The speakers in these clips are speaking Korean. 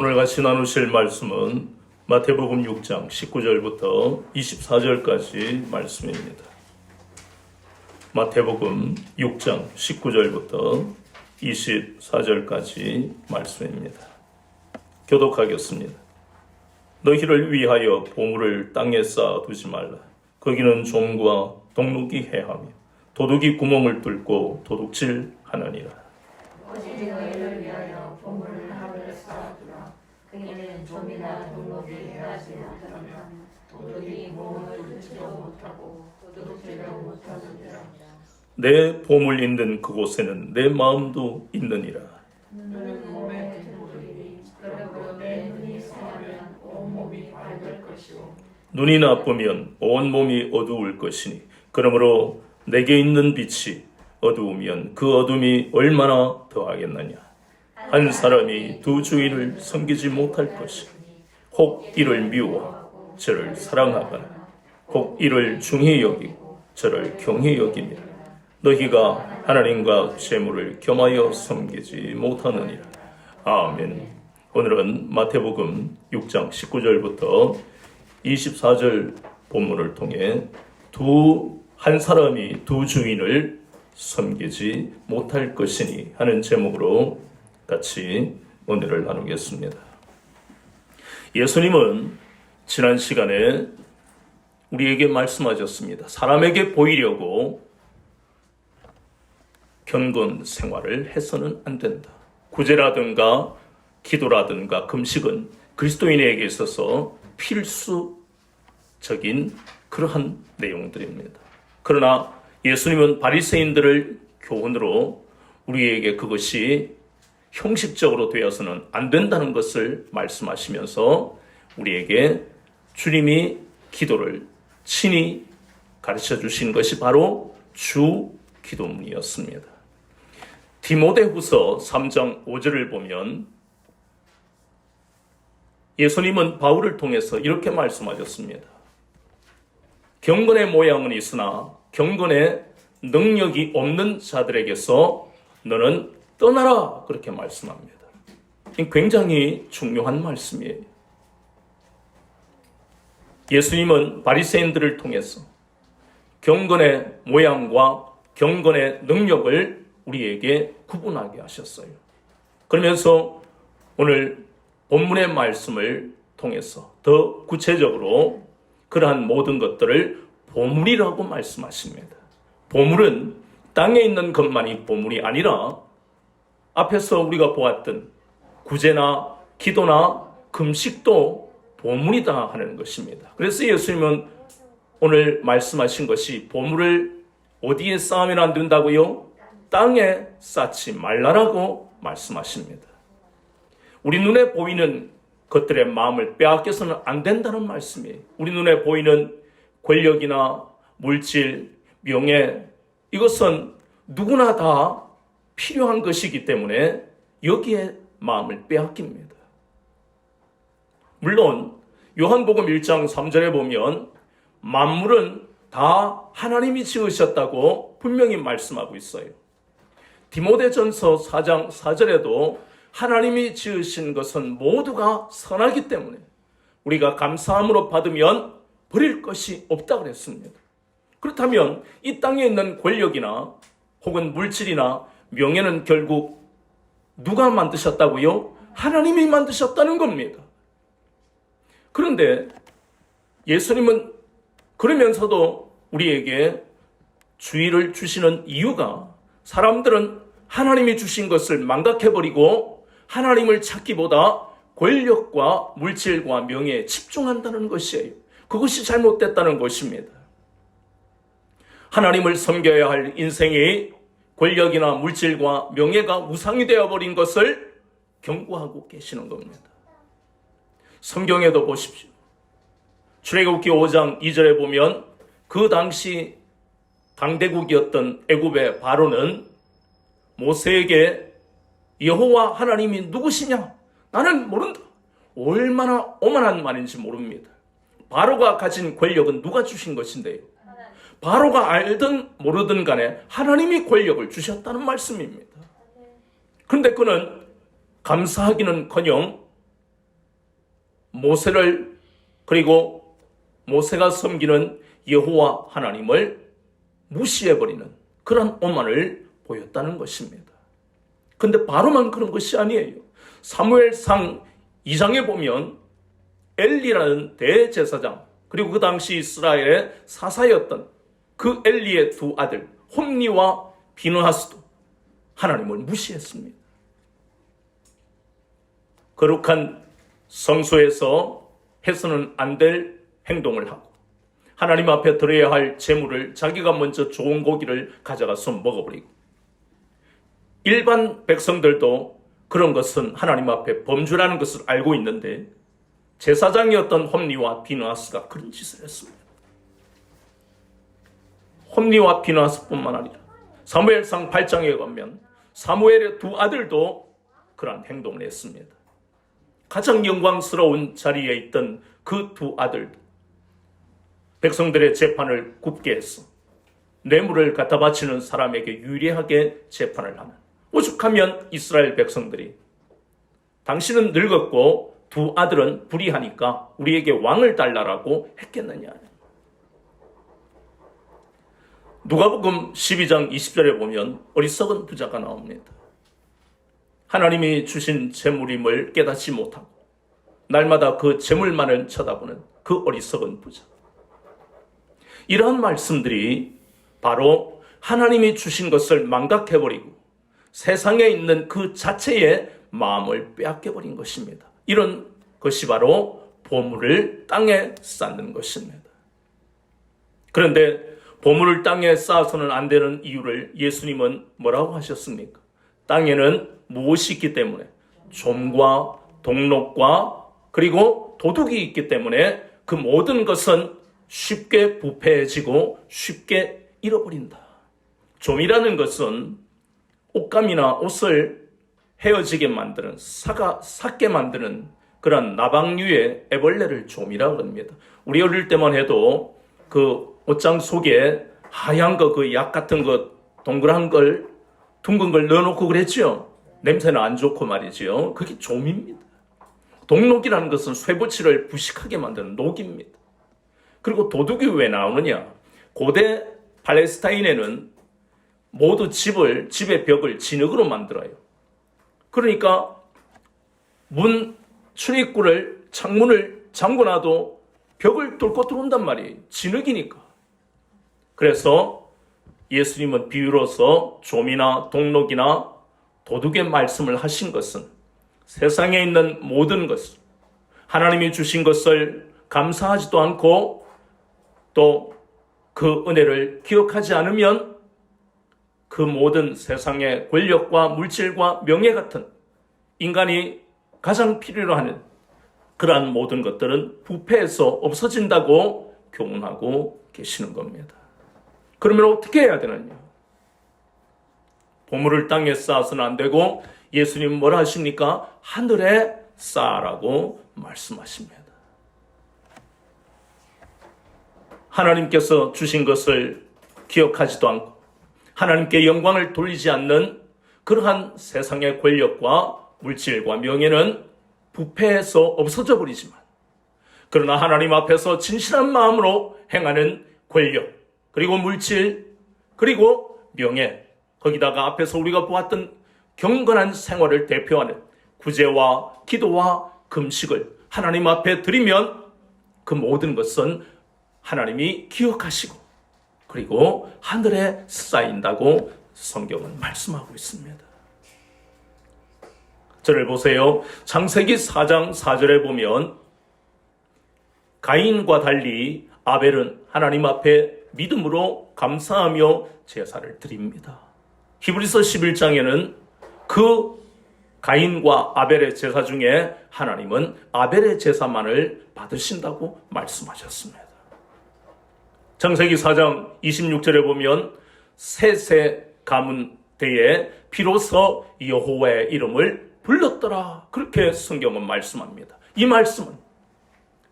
오늘 같이 나누실 말씀은 마태복음 6장 19절부터 24절까지 말씀입니다. 마태복음 6장 19절부터 24절까지 말씀입니다. 교독하겠습니다. 너희를 위하여 보물을 땅에 쌓아두지 말라. 거기는 종과 동룩이 해하며 도둑이 구멍을 뚫고 도둑질하느니라. 오직 너희를 위하여 보물을 하늘에 쌓아두라. 거기는 좀이나 동룩이 해하지 못하면 도둑이 몸을 뚫지도 못하고 도둑질도 못하느니라. 내 보물 있는 그곳에는 내 마음도 있느니라. 눈은 몸의 등불이니 그러므로 내 눈이 상하면 온몸이 밝을 것이고 눈이 나쁘면 온몸이 어두울 것이니 그러므로 내게 있는 빛이 어두우면 그 어둠이 얼마나 더하겠느냐. 한 사람이 두 주인을 섬기지 못할 것이니 혹 이를 미워하고 저를 사랑하거나 혹 이를 중히 여기고 저를 경히 여기며 너희가 하나님과 재물을 겸하여 섬기지 못하느니라. 아멘. 오늘은 마태복음 6장 19절부터 24절 본문을 통해 한 사람이 두 주인을 섬기지 못할 것이니 하는 제목으로 같이 은혜를 나누겠습니다. 예수님은 지난 시간에 우리에게 말씀하셨습니다. 사람에게 보이려고 경건 생활을 해서는 안 된다. 구제라든가 기도라든가 금식은 그리스도인에게 있어서 필수적인 그러한 내용들입니다. 그러나 예수님은 바리새인들을 교훈으로 우리에게 그것이 형식적으로 되어서는 안 된다는 것을 말씀하시면서 우리에게 주님이 기도를 친히 가르쳐 주신 것이 바로 주 기도문이었습니다. 디모데후서 3장 5절을 보면 예수님은 바울을 통해서 이렇게 말씀하셨습니다. 경건의 모양은 있으나 경건의 능력이 없는 자들에게서 너는 떠나라, 그렇게 말씀합니다. 굉장히 중요한 말씀이에요. 예수님은 바리새인들을 통해서 경건의 모양과 경건의 능력을 우리에게 구분하게 하셨어요. 그러면서 오늘 본문의 말씀을 통해서 더 구체적으로 그러한 모든 것들을 보물이라고 말씀하십니다. 보물은 땅에 있는 것만이 보물이 아니라 앞에서 우리가 보았던 구제나 기도나 금식도 보물이다 하는 것입니다. 그래서 예수님은 오늘 말씀하신 것이 보물을 어디에 쌓으면 안 된다고요? 땅에 쌓지 말라라고 말씀하십니다. 우리 눈에 보이는 것들의 마음을 빼앗겨서는 안 된다는 말씀이에요. 우리 눈에 보이는 권력이나 물질, 명예, 이것은 누구나 다 필요한 것이기 때문에 여기에 마음을 빼앗깁니다. 물론 요한복음 1장 3절에 보면 만물은 다 하나님이 지으셨다고 분명히 말씀하고 있어요. 디모데전서 4장 4절에도 하나님이 지으신 것은 모두가 선하기 때문에 우리가 감사함으로 받으면 버릴 것이 없다고 그랬습니다. 그렇다면 이 땅에 있는 권력이나 혹은 물질이나 명예는 결국 누가 만드셨다고요? 하나님이 만드셨다는 겁니다. 그런데 예수님은 그러면서도 우리에게 주의를 주시는 이유가 사람들은 하나님이 주신 것을 망각해버리고 하나님을 찾기보다 권력과 물질과 명예에 집중한다는 것이에요. 그것이 잘못됐다는 것입니다. 하나님을 섬겨야 할 인생이 권력이나 물질과 명예가 우상이 되어버린 것을 경고하고 계시는 겁니다. 성경에도 보십시오. 출애굽기 5장 2절에 보면 그 당시 강대국이었던 애굽의 바로는 모세에게 여호와 하나님이 누구시냐? 나는 모른다. 얼마나 오만한 말인지 모릅니다. 바로가 가진 권력은 누가 주신 것인데요? 바로가 알든 모르든 간에 하나님이 권력을 주셨다는 말씀입니다. 그런데 그는 감사하기는커녕 모세를 그리고 모세가 섬기는 여호와 하나님을 무시해버리는 그런 오만을 보였다는 것입니다. 근데 바로만 그런 것이 아니에요. 사무엘상 2장에 보면 엘리라는 대제사장 그리고 그 당시 이스라엘의 사사였던 그 엘리의 두 아들 홈니와 비느하스도 하나님을 무시했습니다. 거룩한 성소에서 해서는 안 될 행동을 하고 하나님 앞에 드려야 할 제물을 자기가 먼저 좋은 고기를 가져가서 먹어버리고 일반 백성들도 그런 것은 하나님 앞에 범죄라는 것을 알고 있는데 제사장이었던 홈니와 비느하스가 그런 짓을 했습니다. 홈니와 비느하스뿐만 아니라 사무엘상 8장에 가면 사무엘의 두 아들도 그러한 행동을 했습니다. 가장 영광스러운 자리에 있던 그 두 아들도 백성들의 재판을 굽게 해서 뇌물을 갖다 바치는 사람에게 유리하게 재판을 하는, 오죽하면 이스라엘 백성들이 당신은 늙었고 두 아들은 불의하니까 우리에게 왕을 달라라고 했겠느냐. 누가복음 12장 20절에 보면 어리석은 부자가 나옵니다. 하나님이 주신 재물임을 깨닫지 못하고 날마다 그 재물만을 쳐다보는 그 어리석은 부자. 이러한 말씀들이 바로 하나님이 주신 것을 망각해버리고 세상에 있는 그 자체의 마음을 빼앗겨버린 것입니다. 이런 것이 바로 보물을 땅에 쌓는 것입니다. 그런데 보물을 땅에 쌓아서는 안 되는 이유를 예수님은 뭐라고 하셨습니까? 땅에는 무엇이 있기 때문에? 좀과 동록과 그리고 도둑이 있기 때문에 그 모든 것은 쉽게 부패해지고 쉽게 잃어버린다. 좀이라는 것은 옷감이나 옷을 헤어지게 만드는, 삭게 만드는 그런 나방류의 애벌레를 좀이라고 합니다. 우리 어릴 때만 해도 그 옷장 속에 하얀 거, 그 약 같은 거, 동그란 걸, 둥근 걸 넣어놓고 그랬죠. 냄새는 안 좋고 말이죠. 그게 좀입니다. 동록이라는 것은 쇠붙이를 부식하게 만드는 녹입니다. 그리고 도둑이 왜 나오느냐? 고대 팔레스타인에는 모두 집의 벽을 진흙으로 만들어요. 그러니까 문 출입구를, 창문을 잠궈놔도 벽을 뚫고 들어온단 말이에요. 진흙이니까. 그래서 예수님은 비유로서 좀이나 동록이나 도둑의 말씀을 하신 것은 세상에 있는 모든 것을, 하나님이 주신 것을 감사하지도 않고 또 그 은혜를 기억하지 않으면 그 모든 세상의 권력과 물질과 명예 같은 인간이 가장 필요로 하는 그러한 모든 것들은 부패해서 없어진다고 교훈하고 계시는 겁니다. 그러면 어떻게 해야 되느냐? 보물을 땅에 쌓아서는 안 되고 예수님은 뭐라 하십니까? 하늘에 쌓아라고 말씀하십니다. 하나님께서 주신 것을 기억하지도 않고 하나님께 영광을 돌리지 않는 그러한 세상의 권력과 물질과 명예는 부패해서 없어져 버리지만, 그러나 하나님 앞에서 진실한 마음으로 행하는 권력, 그리고 물질, 그리고 명예, 거기다가 앞에서 우리가 보았던 경건한 생활을 대표하는 구제와 기도와 금식을 하나님 앞에 드리면 그 모든 것은 하나님이 기억하시고 그리고 하늘에 쌓인다고 성경은 말씀하고 있습니다. 저를 보세요. 창세기 4장 4절에 보면 가인과 달리 아벨은 하나님 앞에 믿음으로 감사하며 제사를 드립니다. 히브리서 11장에는 그 가인과 아벨의 제사 중에 하나님은 아벨의 제사만을 받으신다고 말씀하셨습니다. 창세기 4장 26절에 보면 셋의 가문 때에 비로소 여호와의 이름을 불렀더라, 그렇게 성경은 말씀합니다. 이 말씀은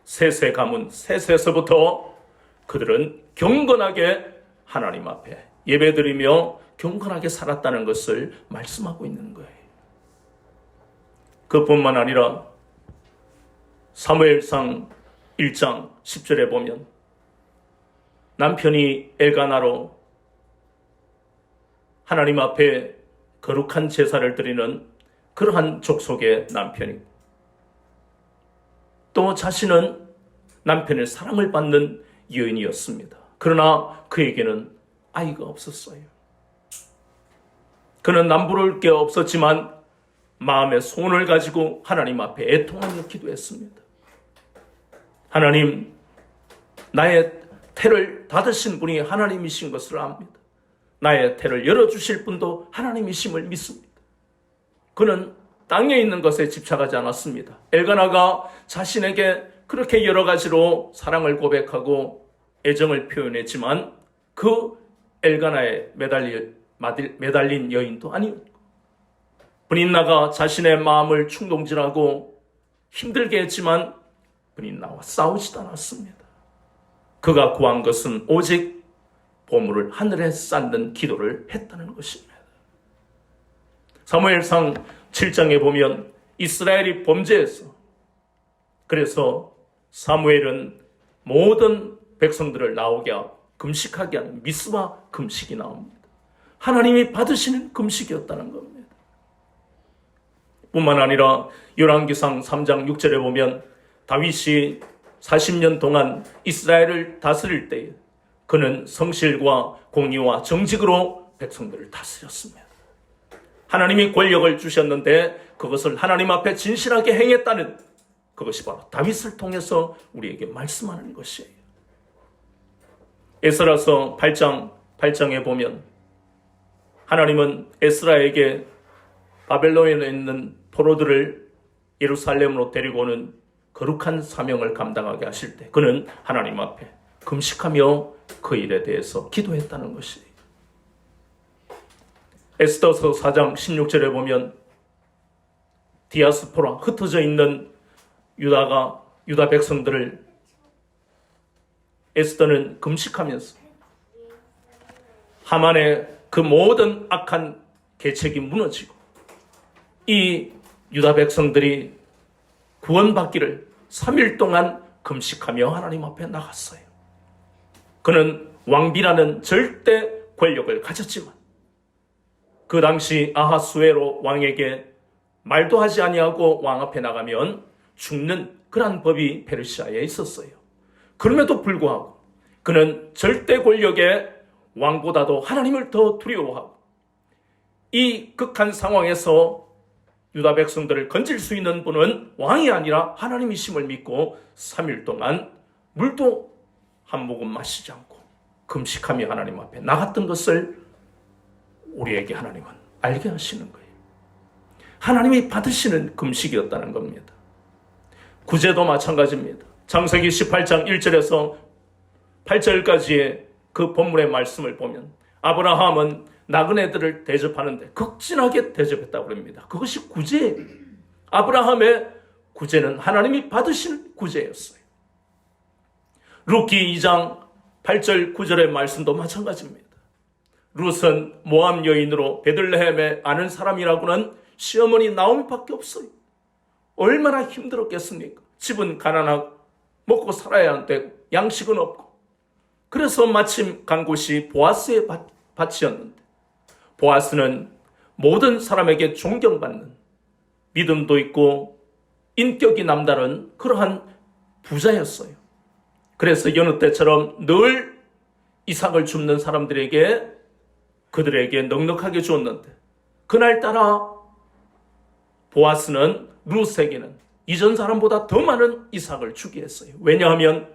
셋의 가문, 셋에서부터 그들은 경건하게 하나님 앞에 예배드리며 경건하게 살았다는 것을 말씀하고 있는 거예요. 그뿐만 아니라 사무엘상 1장 10절에 보면 남편이 엘가나로 하나님 앞에 거룩한 제사를 드리는 그러한 족속의 남편이, 또 자신은 남편의 사랑을 받는 여인이었습니다. 그러나 그에게는 아이가 없었어요. 그는 남부러울 게 없었지만 마음의 소원을 가지고 하나님 앞에 애통하며 기도했습니다. 하나님, 나의 태를 닫으신 분이 하나님이신 것을 압니다. 나의 태를 열어주실 분도 하나님이심을 믿습니다. 그는 땅에 있는 것에 집착하지 않았습니다. 엘가나가 자신에게 그렇게 여러 가지로 사랑을 고백하고 애정을 표현했지만 그 엘가나에 매달린 여인도 아니었고, 브닌나가 자신의 마음을 충동질하고 힘들게 했지만 브닌나와 싸우지도 않았습니다. 그가 구한 것은 오직 보물을 하늘에 쌓는 기도를 했다는 것입니다. 사무엘상 7장에 보면 이스라엘이 범죄했어. 그래서 사무엘은 모든 백성들을 나오게 하고 금식하게 하는 미스바 금식이 나옵니다. 하나님이 받으시는 금식이었다는 겁니다. 뿐만 아니라 열왕기상 3장 6절에 보면 다윗이 40년 동안 이스라엘을 다스릴 때에 그는 성실과 공의와 정직으로 백성들을 다스렸습니다. 하나님이 권력을 주셨는데 그것을 하나님 앞에 진실하게 행했다는, 그것이 바로 다윗을 통해서 우리에게 말씀하는 것이에요. 에스라서 8장에 보면 하나님은 에스라에게 바벨론에 있는 포로들을 예루살렘으로 데리고 오는 거룩한 사명을 감당하게 하실 때 그는 하나님 앞에 금식하며 그 일에 대해서 기도했다는 것이에요. 에스더서 4장 16절에 보면 디아스포라, 흩어져 있는 유다 백성들을 에스더는 금식하면서 하만의 그 모든 악한 계책이 무너지고 이 유다 백성들이 구원받기를 3일 동안 금식하며 하나님 앞에 나갔어요. 그는 왕비라는 절대 권력을 가졌지만 그 당시 아하수에로 왕에게 말도 하지 아니하고 왕 앞에 나가면 죽는 그런 법이 페르시아에 있었어요. 그럼에도 불구하고 그는 절대 권력의 왕보다도 하나님을 더 두려워하고 이 극한 상황에서 유다 백성들을 건질 수 있는 분은 왕이 아니라 하나님이심을 믿고 3일 동안 물도 한 모금 마시지 않고 금식하며 하나님 앞에 나갔던 것을 우리에게 하나님은 알게 하시는 거예요. 하나님이 받으시는 금식이었다는 겁니다. 구제도 마찬가지입니다. 창세기 18장 1절에서 8절까지의 그 본문의 말씀을 보면 아브라함은 나그네들을 대접하는데 극진하게 대접했다고 합니다. 그것이 구제예요. 아브라함의 구제는 하나님이 받으시는 구제였어요. 룻기 2장 8절 9절의 말씀도 마찬가지입니다. 룻은 모압 여인으로 베들레헴에 아는 사람이라고는 시어머니 나옴밖에 없어요. 얼마나 힘들었겠습니까? 집은 가난하고 먹고 살아야 하는데 양식은 없고, 그래서 마침 간 곳이 보아스의 밭이었는데 보아스는 모든 사람에게 존경받는, 믿음도 있고 인격이 남다른 그러한 부자였어요. 그래서 여느 때처럼 늘 이삭을 줍는 사람들에게 그들에게 넉넉하게 주었는데 그날따라 보아스는 룻에게는 이전 사람보다 더 많은 이삭을 주게 했어요. 왜냐하면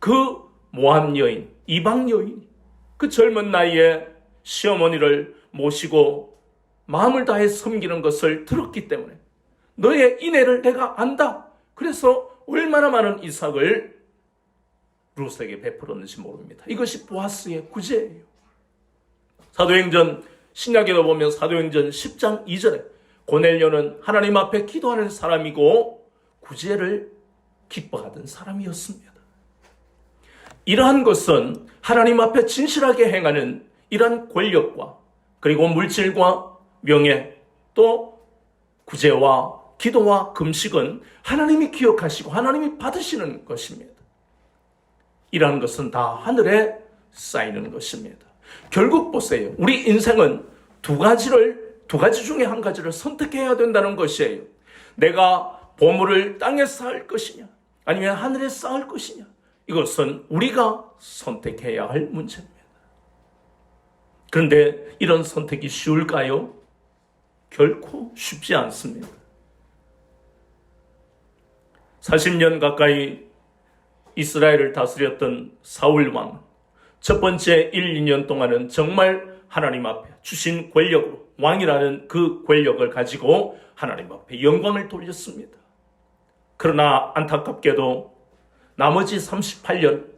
그 모압 여인, 이방 여인, 그 젊은 나이에 시어머니를 모시고 마음을 다해 섬기는 것을 들었기 때문에 너의 인애를 내가 안다. 그래서 얼마나 많은 이삭을 룻에게 베풀었는지 모릅니다. 이것이 보아스의 구제예요. 사도행전, 신약에도 보면 사도행전 10장 2절에 고넬료는 하나님 앞에 기도하는 사람이고 구제를 기뻐하던 사람이었습니다. 이러한 것은 하나님 앞에 진실하게 행하는 이러한 권력과 그리고 물질과 명예, 또 구제와 기도와 금식은 하나님이 기억하시고 하나님이 받으시는 것입니다. 이라는 것은 다 하늘에 쌓이는 것입니다. 결국 보세요. 우리 인생은 두 가지 중에 한 가지를 선택해야 된다는 것이에요. 내가 보물을 땅에 쌓을 것이냐, 아니면 하늘에 쌓을 것이냐. 이것은 우리가 선택해야 할 문제입니다. 그런데 이런 선택이 쉬울까요? 결코 쉽지 않습니다. 40년 가까이 이스라엘을 다스렸던 사울 왕, 첫 번째 1, 2년 동안은 정말 하나님 앞에 주신 권력으로, 왕이라는 그 권력을 가지고 하나님 앞에 영광을 돌렸습니다. 그러나 안타깝게도 나머지 38년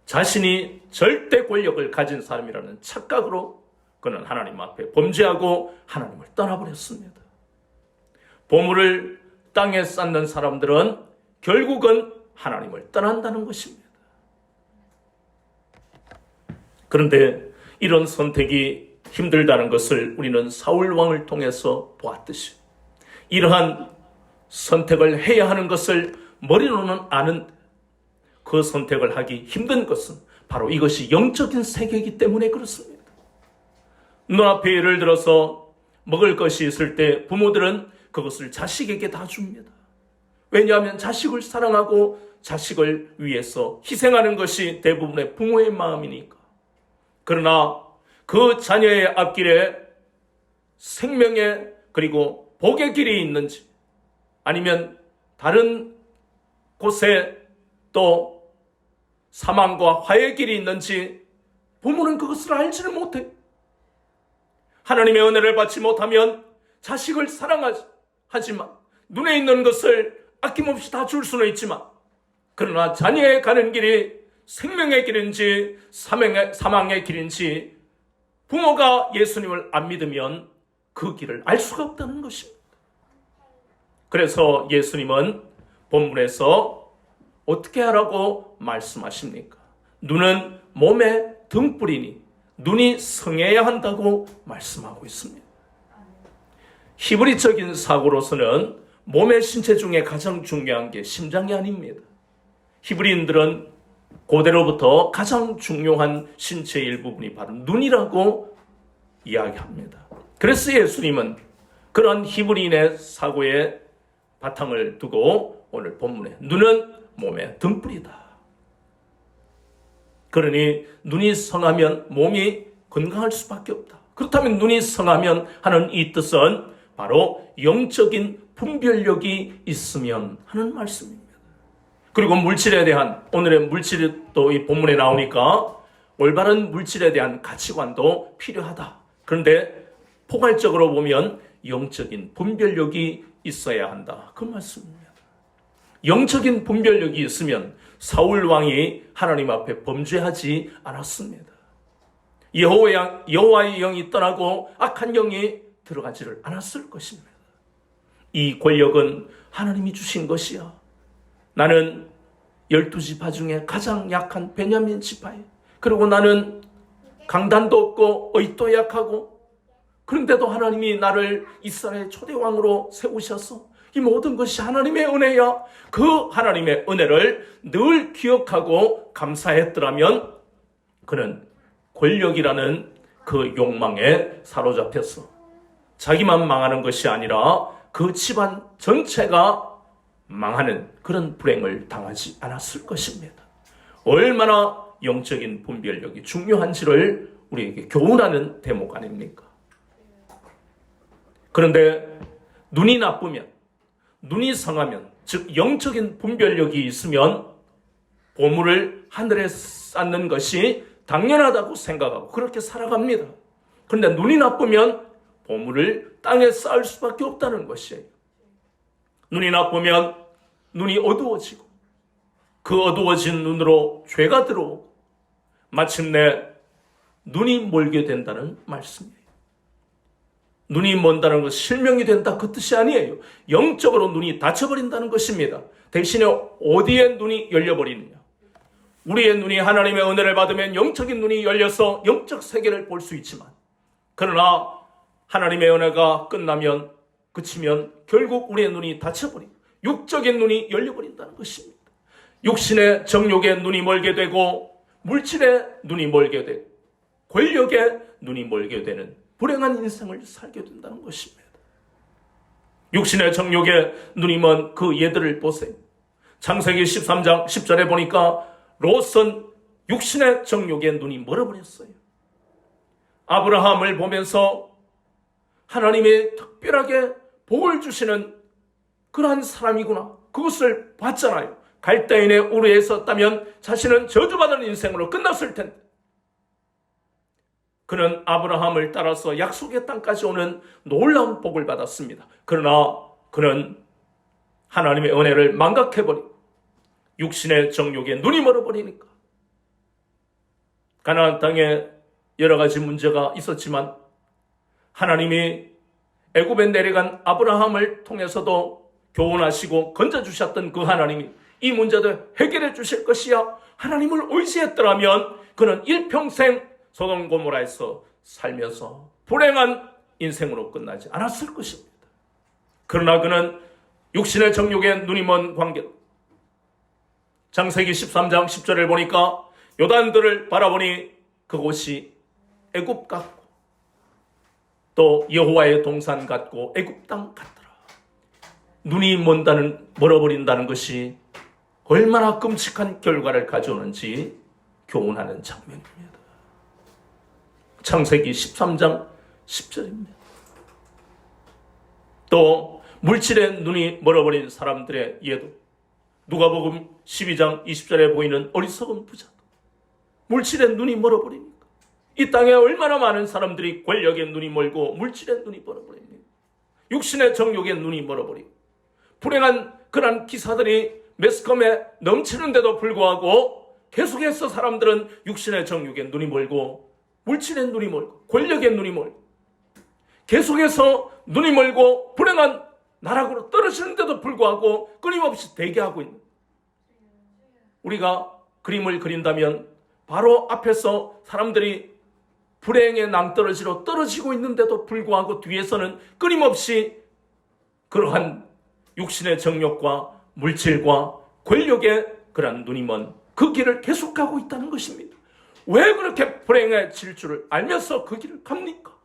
자신이 절대 권력을 가진 사람이라는 착각으로 그는 하나님 앞에 범죄하고 하나님을 떠나버렸습니다. 보물을 땅에 쌓는 사람들은 결국은 하나님을 떠난다는 것입니다. 그런데 이런 선택이 힘들다는 것을 우리는 사울 왕을 통해서 보았듯이, 이러한 선택을 해야 하는 것을 머리로는 아는데 그 선택을 하기 힘든 것은 바로 이것이 영적인 세계이기 때문에 그렇습니다. 눈앞에 예를 들어서 먹을 것이 있을 때 부모들은 그것을 자식에게 다 줍니다. 왜냐하면 자식을 사랑하고 자식을 위해서 희생하는 것이 대부분의 부모의 마음이니까. 그러나 그 자녀의 앞길에 생명의 그리고 복의 길이 있는지, 아니면 다른 곳에 또 사망과 화의 길이 있는지 부모는 그것을 알지를 못해. 하나님의 은혜를 받지 못하면 자식을 사랑하지만 눈에 있는 것을 아낌없이 다 줄 수는 있지만, 그러나 자녀의 가는 길이 생명의 길인지 사망의 길인지 부모가 예수님을 안 믿으면 그 길을 알 수가 없다는 것입니다. 그래서 예수님은 본문에서 어떻게 하라고 말씀하십니까? 눈은 몸의 등불이니 눈이 성해야 한다고 말씀하고 있습니다. 히브리적인 사고로서는 몸의 신체 중에 가장 중요한 게 심장이 아닙니다. 히브리인들은 고대로부터 가장 중요한 신체의 일부분이 바로 눈이라고 이야기합니다. 그래서 예수님은 그런 히브리인의 사고에 바탕을 두고 오늘 본문에 눈은 몸의 등불이다. 그러니 눈이 성하면 몸이 건강할 수밖에 없다. 그렇다면 눈이 성하면 하는 이 뜻은 바로 영적인 분별력이 있으면 하는 말씀입니다. 그리고 물질에 대한, 오늘의 물질이 또 이 본문에 나오니까 올바른 물질에 대한 가치관도 필요하다. 그런데 포괄적으로 보면 영적인 분별력이 있어야 한다. 그 말씀입니다. 영적인 분별력이 있으면 사울 왕이 하나님 앞에 범죄하지 않았습니다. 여호와의 영이 떠나고 악한 영이 들어가지를 않았을 것입니다. 이 권력은 하나님이 주신 것이야. 나는 12지파 중에 가장 약한 베냐민 지파에, 그리고 나는 강단도 없고 어이도 약하고, 그런데도 하나님이 나를 이스라엘 초대왕으로 세우셔서 이 모든 것이 하나님의 은혜야. 그 하나님의 은혜를 늘 기억하고 감사했더라면 그는 권력이라는 그 욕망에 사로잡혀서 자기만 망하는 것이 아니라 그 집안 전체가 망하는 그런 불행을 당하지 않았을 것입니다. 얼마나 영적인 분별력이 중요한지를 우리에게 교훈하는 대목 아닙니까? 그런데 눈이 나쁘면, 눈이 성하면, 즉 영적인 분별력이 있으면 보물을 하늘에 쌓는 것이 당연하다고 생각하고 그렇게 살아갑니다. 그런데 눈이 나쁘면 보물을 땅에 쌓을 수밖에 없다는 것이에요. 눈이 나쁘면 눈이 어두워지고 그 어두워진 눈으로 죄가 들어오고 마침내 눈이 멀게 된다는 말씀이에요. 눈이 먼다는 것은 실명이 된다 그 뜻이 아니에요. 영적으로 눈이 닫혀버린다는 것입니다. 대신에 어디에 눈이 열려버리느냐? 우리의 눈이 하나님의 은혜를 받으면 영적인 눈이 열려서 영적 세계를 볼 수 있지만, 그러나 하나님의 은혜가 끝나면 그치면 결국 우리의 눈이 닫혀버리고 육적인 눈이 열려버린다는 것입니다. 육신의 정욕에 눈이 멀게 되고 물질의 눈이 멀게 되고 권력에 눈이 멀게 되는 불행한 인생을 살게 된다는 것입니다. 육신의 정욕에 눈이 먼 그 예들을 보세요. 창세기 13장 10절에 보니까 롯은 육신의 정욕에 눈이 멀어버렸어요. 아브라함을 보면서 하나님이 특별하게 복을 주시는 그러한 사람이구나, 그것을 봤잖아요. 갈대인의 우르에 있었다면 자신은 저주받은 인생으로 끝났을 텐데, 그는 아브라함을 따라서 약속의 땅까지 오는 놀라운 복을 받았습니다. 그러나 그는 하나님의 은혜를 망각해버리고 육신의 정욕에 눈이 멀어버리니까 가나안 땅에 여러 가지 문제가 있었지만 하나님이 애굽에 내려간 아브라함을 통해서도 교훈하시고 건져주셨던 그 하나님이 이 문제도 해결해 주실 것이야 하나님을 의지했더라면 그는 일평생 소돔 고모라에서 살면서 불행한 인생으로 끝나지 않았을 것입니다. 그러나 그는 육신의 정욕에 눈이 먼 관계로 창세기 13장 10절을 보니까 요단들을 바라보니 그곳이 애굽 같고 또 여호와의 동산 같고 애굽 땅 같더라. 눈이 멀어버린다는 것이 얼마나 끔찍한 결과를 가져오는지 교훈하는 장면입니다. 창세기 13장 10절입니다. 또 물질의 눈이 멀어버린 사람들의 예도 누가복음 12장 20절에 보이는 어리석은 부자도 물질의 눈이 멀어버리니까 이 땅에 얼마나 많은 사람들이 권력의 눈이 멀고 물질의 눈이 멀어버립니다. 육신의 정욕의 눈이 멀어버리고 불행한 그런 기사들이 매스컴에 넘치는데도 불구하고 계속해서 사람들은 육신의 정욕의 눈이 멀고 물질의 눈이 멀고 권력의 눈이 멀고 계속해서 눈이 멀고 불행한 나락으로 떨어지는데도 불구하고 끊임없이 대기하고 있는, 우리가 그림을 그린다면 바로 앞에서 사람들이 불행의 낭떠러지로 떨어지고 있는데도 불구하고 뒤에서는 끊임없이 그러한 육신의 정욕과 물질과 권력의 그러한 눈이 먼 그 길을 계속가고 있다는 것입니다. 왜 그렇게 불행해질 줄을 알면서 그 길을 갑니까?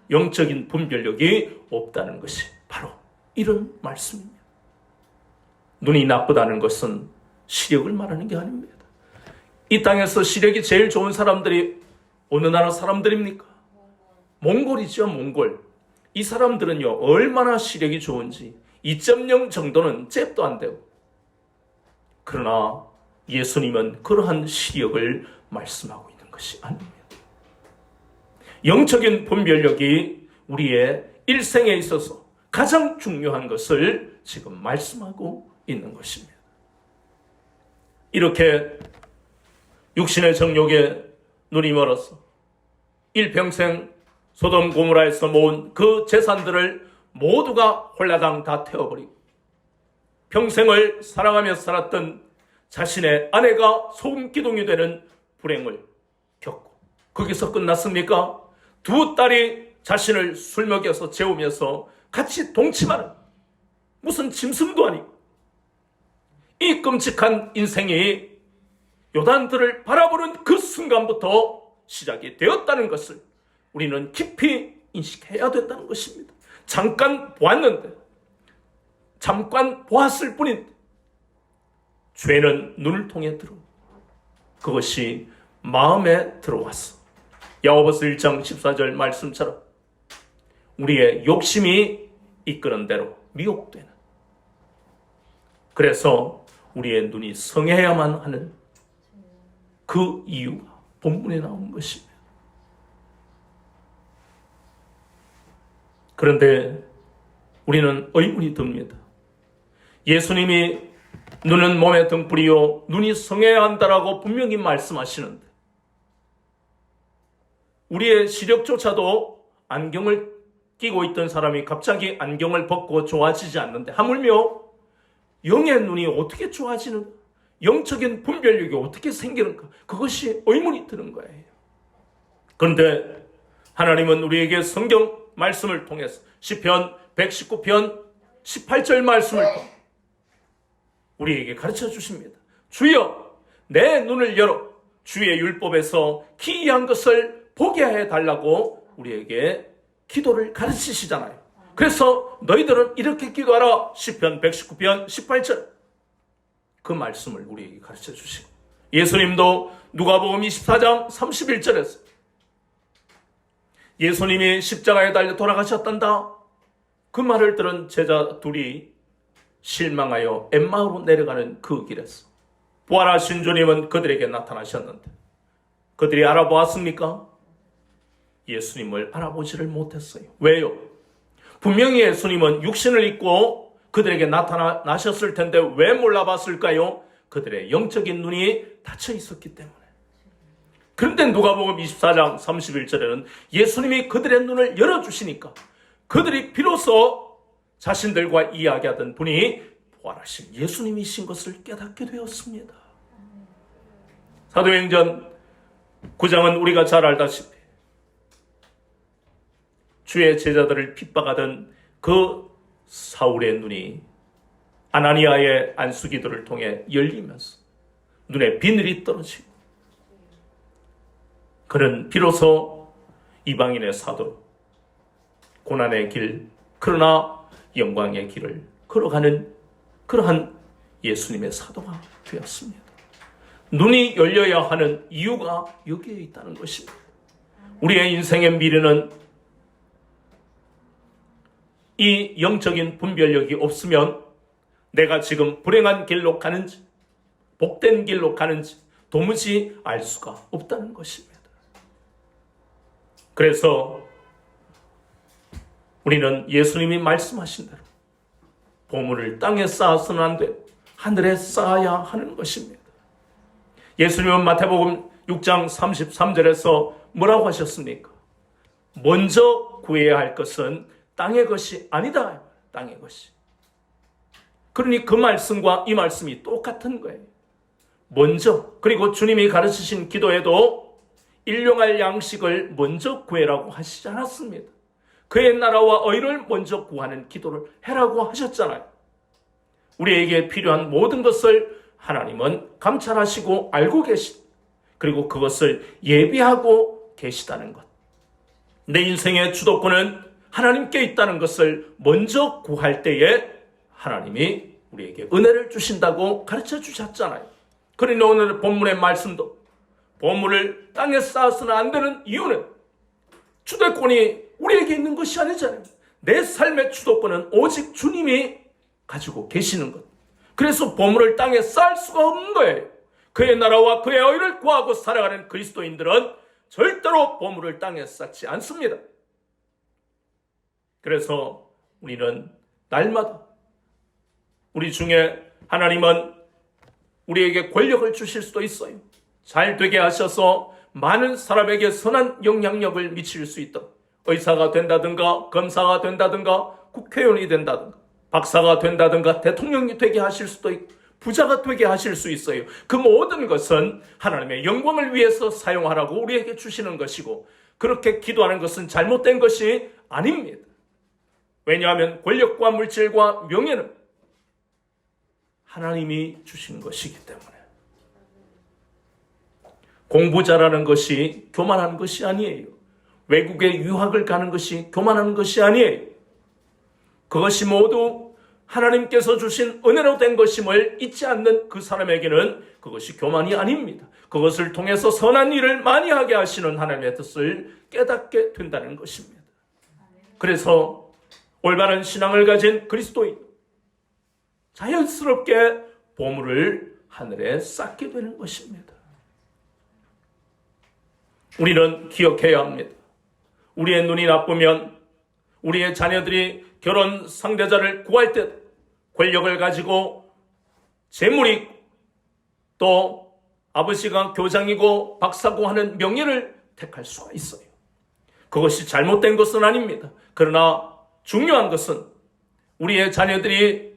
영적인 분별력이 없다는 것이 바로 이런 말씀입니다. 눈이 나쁘다는 것은 시력을 말하는 게 아닙니다. 이 땅에서 시력이 제일 좋은 사람들이 어느 나라 사람들입니까? 몽골이죠, 몽골. 이 사람들은요, 얼마나 시력이 좋은지 2.0 정도는 잽도 안 되고. 그러나 예수님은 그러한 시력을 말씀하고 있는 것이 아닙니다. 영적인 분별력이 우리의 일생에 있어서 가장 중요한 것을 지금 말씀하고 있는 것입니다. 이렇게 육신의 정욕에 눈이 멀어서 일평생 소돔 고모라에서 모은 그 재산들을 모두가 홀라당 다 태워버리고 평생을 사랑하며 살았던 자신의 아내가 소금기둥이 되는 불행을 겪고 거기서 끝났습니까? 두 딸이 자신을 술 먹여서 재우면서 같이 동침하는 무슨 짐승도 아니고 이 끔찍한 인생이 요단들을 바라보는 그 순간부터 시작이 되었다는 것을 우리는 깊이 인식해야 된다는 것입니다. 잠깐 보았는데, 잠깐 보았을 뿐인데 죄는 눈을 통해 들어오고 그것이 마음에 들어왔어. 야고보서 1장 14절 말씀처럼 우리의 욕심이 이끄는 대로 미혹되는, 그래서 우리의 눈이 성해야만 하는 그 이유가 본문에 나온 것입니다. 그런데 우리는 의문이 듭니다. 예수님이 눈은 몸의 등불이요 눈이 성해야 한다라고 분명히 말씀하시는데 우리의 시력조차도 안경을 끼고 있던 사람이 갑자기 안경을 벗고 좋아지지 않는데 하물며 영의 눈이 어떻게 좋아지는가? 영적인 분별력이 어떻게 생기는가? 그것이 의문이 드는 거예요. 그런데 하나님은 우리에게 성경 말씀을 통해서 시편 119편 18절 말씀을 통해 우리에게 가르쳐 주십니다. 주여 내 눈을 열어 주의 율법에서 기이한 것을 보게 해달라고 우리에게 기도를 가르치시잖아요. 그래서 너희들은 이렇게 기도하라. 시편 119편 18절 그 말씀을 우리에게 가르쳐 주시고, 예수님도 누가복음 24장 31절에서 예수님이 십자가에 달려 돌아가셨단다 그 말을 들은 제자 둘이 실망하여 엠마오로 내려가는 그 길에서 부활하신 주님은 그들에게 나타나셨는데 그들이 알아보았습니까? 예수님을 알아보지를 못했어요. 왜요? 분명히 예수님은 육신을 입고 그들에게 나타나셨을 텐데 왜 몰라봤을까요? 그들의 영적인 눈이 닫혀 있었기 때문에. 그런데 누가복음 24장 31절에는 예수님이 그들의 눈을 열어주시니까 그들이 비로소 자신들과 이야기하던 분이 부활하신 예수님이신 것을 깨닫게 되었습니다. 사도행전 9장은 우리가 잘 알다시피 주의 제자들을 핍박하던 그 사울의 눈이 아나니아의 안수기도를 통해 열리면서 눈에 비늘이 떨어지고 그는 비로소 이방인의 사도로 고난의 길, 그러나 영광의 길을 걸어가는 그러한 예수님의 사도가 되었습니다. 눈이 열려야 하는 이유가 여기에 있다는 것입니다. 우리의 인생의 미래는 이 영적인 분별력이 없으면 내가 지금 불행한 길로 가는지 복된 길로 가는지 도무지 알 수가 없다는 것입니다. 그래서 우리는 예수님이 말씀하신 대로 보물을 땅에 쌓아서는 안 돼 하늘에 쌓아야 하는 것입니다. 예수님은 마태복음 6장 33절에서 뭐라고 하셨습니까? 먼저 구해야 할 것은 땅의 것이 아니다. 땅의 것이. 그러니 그 말씀과 이 말씀이 똑같은 거예요. 먼저, 그리고 주님이 가르치신 기도에도 일용할 양식을 먼저 구해라고 하시지 않았습니다. 그의 나라와 의를 먼저 구하는 기도를 해라고 하셨잖아요. 우리에게 필요한 모든 것을 하나님은 감찰하시고 알고 계시, 그리고 그것을 예비하고 계시다는 것. 내 인생의 주도권은 하나님께 있다는 것을 먼저 구할 때에 하나님이 우리에게 은혜를 주신다고 가르쳐 주셨잖아요. 그러니 오늘 본문의 말씀도 보물을 땅에 쌓아서는 안 되는 이유는 주도권이 우리에게 있는 것이 아니잖아요. 내 삶의 주도권은 오직 주님이 가지고 계시는 것. 그래서 보물을 땅에 쌓을 수가 없는 거예요. 그의 나라와 그의 의를 구하고 살아가는 그리스도인들은 절대로 보물을 땅에 쌓지 않습니다. 그래서 우리는 날마다 우리 중에 하나님은 우리에게 권력을 주실 수도 있어요. 잘 되게 하셔서 많은 사람에게 선한 영향력을 미칠 수 있도록 의사가 된다든가 검사가 된다든가 국회의원이 된다든가 박사가 된다든가 대통령이 되게 하실 수도 있고 부자가 되게 하실 수 있어요. 그 모든 것은 하나님의 영광을 위해서 사용하라고 우리에게 주시는 것이고 그렇게 기도하는 것은 잘못된 것이 아닙니다. 왜냐하면 권력과 물질과 명예는 하나님이 주신 것이기 때문에. 공부 잘하는 것이 교만한 것이 아니에요. 외국에 유학을 가는 것이 교만한 것이 아니에요. 그것이 모두 하나님께서 주신 은혜로 된 것임을 잊지 않는 그 사람에게는 그것이 교만이 아닙니다. 그것을 통해서 선한 일을 많이 하게 하시는 하나님의 뜻을 깨닫게 된다는 것입니다. 그래서 올바른 신앙을 가진 그리스도인, 자연스럽게 보물을 하늘에 쌓게 되는 것입니다. 우리는 기억해야 합니다. 우리의 눈이 나쁘면 우리의 자녀들이 결혼 상대자를 구할 때 권력을 가지고 재물이 또 아버지가 교장이고 박사고 하는 명예를 택할 수가 있어요. 그것이 잘못된 것은 아닙니다. 그러나 중요한 것은 우리의 자녀들이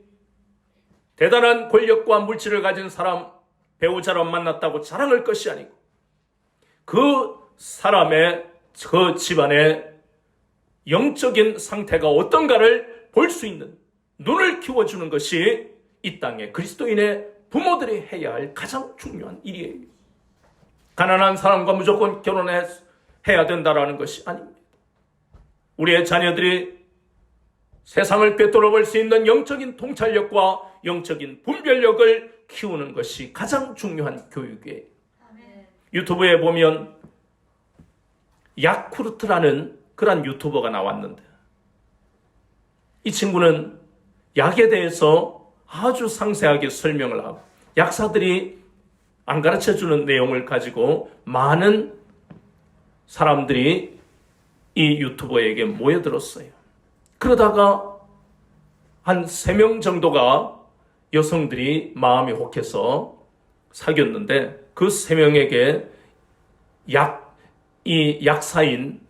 대단한 권력과 물질을 가진 사람, 배우자를 만났다고 자랑할 것이 아니고 그 사람의 그 집안의 영적인 상태가 어떤가를 볼 수 있는 눈을 키워주는 것이 이 땅의 그리스도인의 부모들이 해야 할 가장 중요한 일이에요. 가난한 사람과 무조건 결혼해야 된다라는 것이 아닙니다. 우리의 자녀들이 세상을 꿰뚫어 볼 수 있는 영적인 통찰력과 영적인 분별력을 키우는 것이 가장 중요한 교육이에요. 유튜브에 보면 야쿠르트라는 그런 유튜버가 나왔는데, 이 친구는 약에 대해서 아주 상세하게 설명을 하고 약사들이 안 가르쳐주는 내용을 가지고 많은 사람들이 이 유튜버에게 모여들었어요. 그러다가 한 3명 정도가 여성들이 마음이 혹해서 사귀었는데, 그 3명에게 이 약사인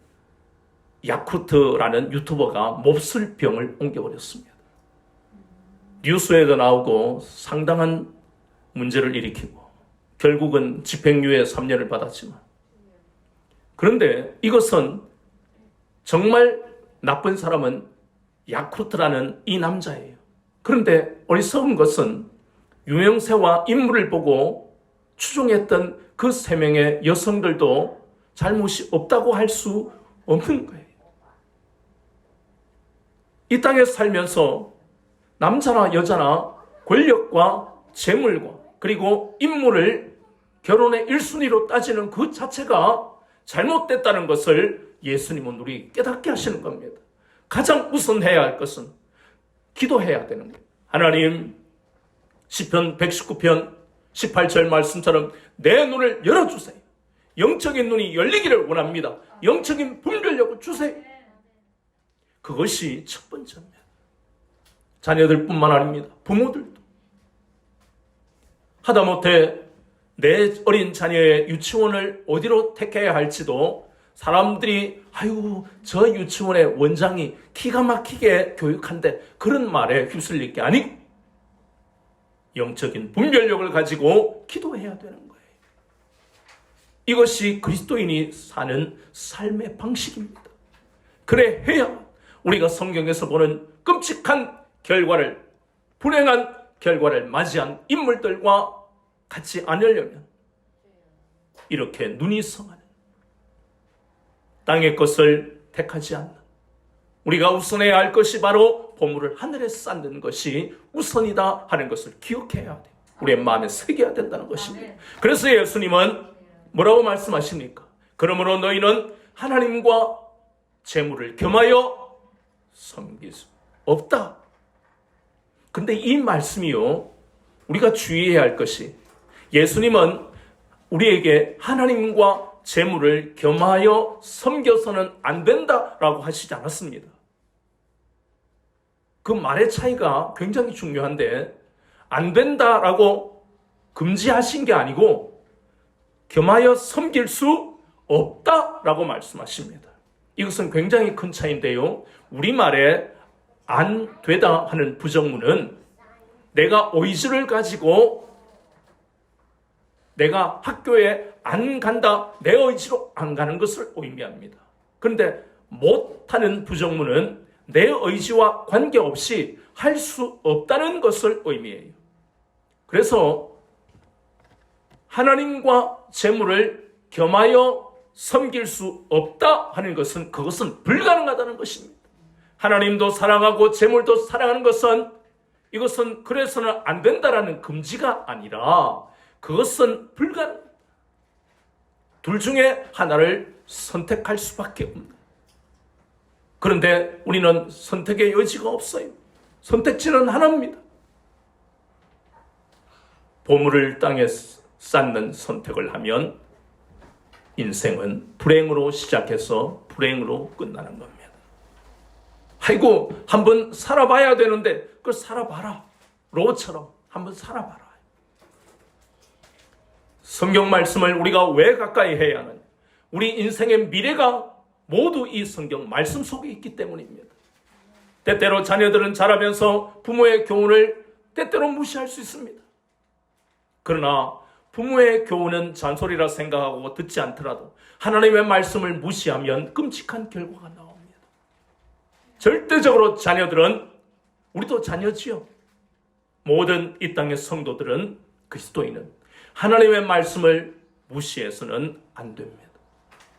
야쿠르트라는 유튜버가 몹쓸 병을 옮겨버렸습니다. 뉴스에도 나오고 상당한 문제를 일으키고 결국은 집행유예 3년을 받았지만, 그런데 이것은 정말 나쁜 사람은 야쿠르트라는 이 남자예요. 그런데 어리석은 것은 유명세와 인물을 보고 추종했던 그 3명의 여성들도 잘못이 없다고 할 수 없는 거예요. 이 땅에 살면서 남자나 여자나 권력과 재물과 그리고 인물을 결혼의 1순위로 따지는 그 자체가 잘못됐다는 것을 예수님은 우리 깨닫게 하시는 겁니다. 가장 우선해야 할 것은 기도해야 되는 거예요. 하나님, 시편 119편 18절 말씀처럼 내 눈을 열어주세요. 영적인 눈이 열리기를 원합니다. 영적인 분별력을 주세요. 그것이 첫 번째입니다. 자녀들뿐만 아닙니다. 부모들도. 하다못해 내 어린 자녀의 유치원을 어디로 택해야 할지도 사람들이 아유 저 유치원의 원장이 기가 막히게 교육한데 그런 말에 휩쓸릴 게 아니고 영적인 분별력을 가지고 기도해야 되는 거예요. 이것이 그리스도인이 사는 삶의 방식입니다. 그래 해야 우리가 성경에서 보는 끔찍한 결과를, 불행한 결과를 맞이한 인물들과 같이 않으려면 이렇게 눈이 성하는, 땅의 것을 택하지 않는, 우리가 우선해야 할 것이 바로 보물을 하늘에 쌓는 것이 우선이다 하는 것을 기억해야 돼. 우리의 마음에 새겨야 된다는 것입니다. 그래서 예수님은 뭐라고 말씀하십니까? 그러므로 너희는 하나님과 재물을 겸하여 섬길 수 없다. 근데 이 말씀이요, 우리가 주의해야 할 것이, 예수님은 우리에게 하나님과 재물을 겸하여 섬겨서는 안 된다라고 하시지 않았습니다. 그 말의 차이가 굉장히 중요한데, 안 된다라고 금지하신 게 아니고 겸하여 섬길 수 없다라고 말씀하십니다. 이것은 굉장히 큰 차이인데요, 우리말에 안 되다 하는 부정문은 내가 의지를 가지고 내가 학교에 안 간다, 내 의지로 안 가는 것을 의미합니다. 그런데 못하는 부정문은 내 의지와 관계없이 할 수 없다는 것을 의미해요. 그래서 하나님과 재물을 겸하여 섬길 수 없다 하는 것은, 그것은 불가능하다는 것입니다. 하나님도 사랑하고 재물도 사랑하는 것은, 이것은 그래서는 안 된다라는 금지가 아니라 그것은 불가능합니다. 둘 중에 하나를 선택할 수밖에 없는. 그런데 우리는 선택의 여지가 없어요. 선택지는 하나입니다. 보물을 땅에 쌓는 선택을 하면 인생은 불행으로 시작해서 불행으로 끝나는 겁니다. 아이고, 한번 살아봐야 되는데 그걸 살아봐라. 롯처럼 한번 살아봐라. 성경 말씀을 우리가 왜 가까이 해야 하느냐? 우리 인생의 미래가 모두 이 성경 말씀 속에 있기 때문입니다. 때때로 자녀들은 자라면서 부모의 교훈을 때때로 무시할 수 있습니다. 그러나 부모의 교훈은 잔소리라 생각하고 듣지 않더라도 하나님의 말씀을 무시하면 끔찍한 결과가 나옵니다. 절대적으로 자녀들은 우리도 자녀지요. 모든 이 땅의 성도들은, 그리스도인은 하나님의 말씀을 무시해서는 안 됩니다.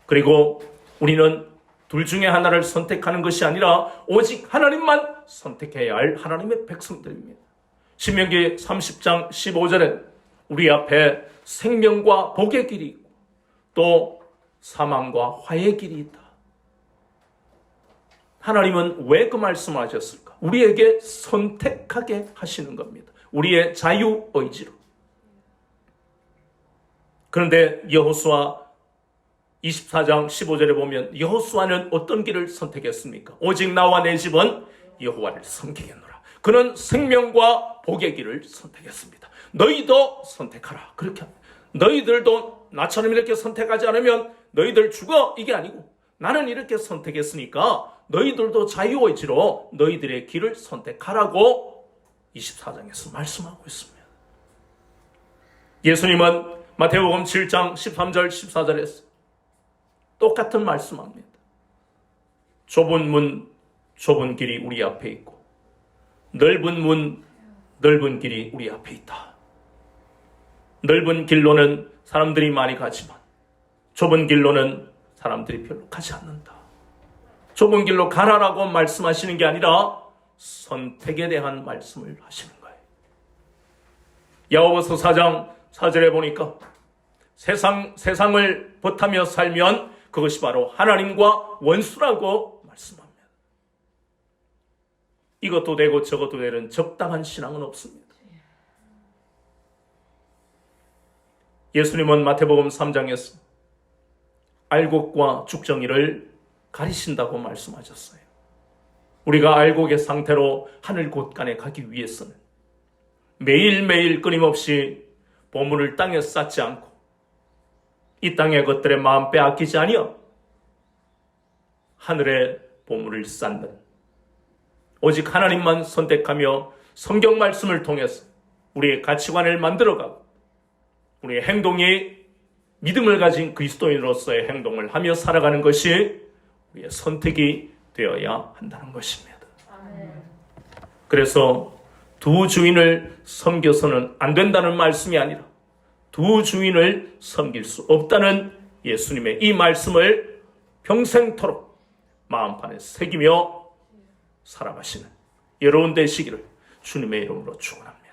그리고 우리는 둘 중에 하나를 선택하는 것이 아니라 오직 하나님만 선택해야 할 하나님의 백성들입니다. 신명기 30장 15절에 우리 앞에 생명과 복의 길이 있고 또 사망과 화의 길이 있다. 하나님은 왜 그 말씀을 하셨을까? 우리에게 선택하게 하시는 겁니다. 우리의 자유의지로. 그런데 여호수아 24장 15절에 보면 여호수아는 어떤 길을 선택했습니까? 오직 나와 내 집은 여호와를 섬기겠노라. 그는 생명과 복의 길을 선택했습니다. 너희도 선택하라. 그렇게 합니다. 너희들도 나처럼 이렇게 선택하지 않으면 너희들 죽어. 이게 아니고 나는 이렇게 선택했으니까 너희들도 자유의지로 너희들의 길을 선택하라고 24장에서 말씀하고 있습니다. 예수님은 마태복음 7장 13절 14절에서 똑같은 말씀합니다. 좁은 문, 좁은 길이 우리 앞에 있고 넓은 문, 넓은 길이 우리 앞에 있다. 넓은 길로는 사람들이 많이 가지만 좁은 길로는 사람들이 별로 가지 않는다. 좁은 길로 가라라고 말씀하시는 게 아니라 선택에 대한 말씀을 하시는 거예요. 야고보서 4장 4절에 보니까 세상을 벗하며 살면 그것이 바로 하나님과 원수라고 말씀합니다. 이것도 되고 저것도 되는 적당한 신앙은 없습니다. 예수님은 마태복음 3장에서 알곡과 죽정이를 가리신다고 말씀하셨어요. 우리가 알곡의 상태로 하늘 곳간에 가기 위해서는 매일매일 끊임없이 보물을 땅에 쌓지 않고 이 땅의 것들에 마음 빼앗기지 아니여 하늘의 보물을 쌓는 오직 하나님만 선택하며 성경 말씀을 통해서 우리의 가치관을 만들어가고 우리의 행동이 믿음을 가진 그리스도인으로서의 행동을 하며 살아가는 것이 우리의 선택이 되어야 한다는 것입니다. 그래서 두 주인을 섬겨서는 안 된다는 말씀이 아니라 두 주인을 섬길 수 없다는 예수님의 이 말씀을 평생토록 마음판에 새기며 살아가시는 여러분 되시기를 주님의 이름으로 축원합니다.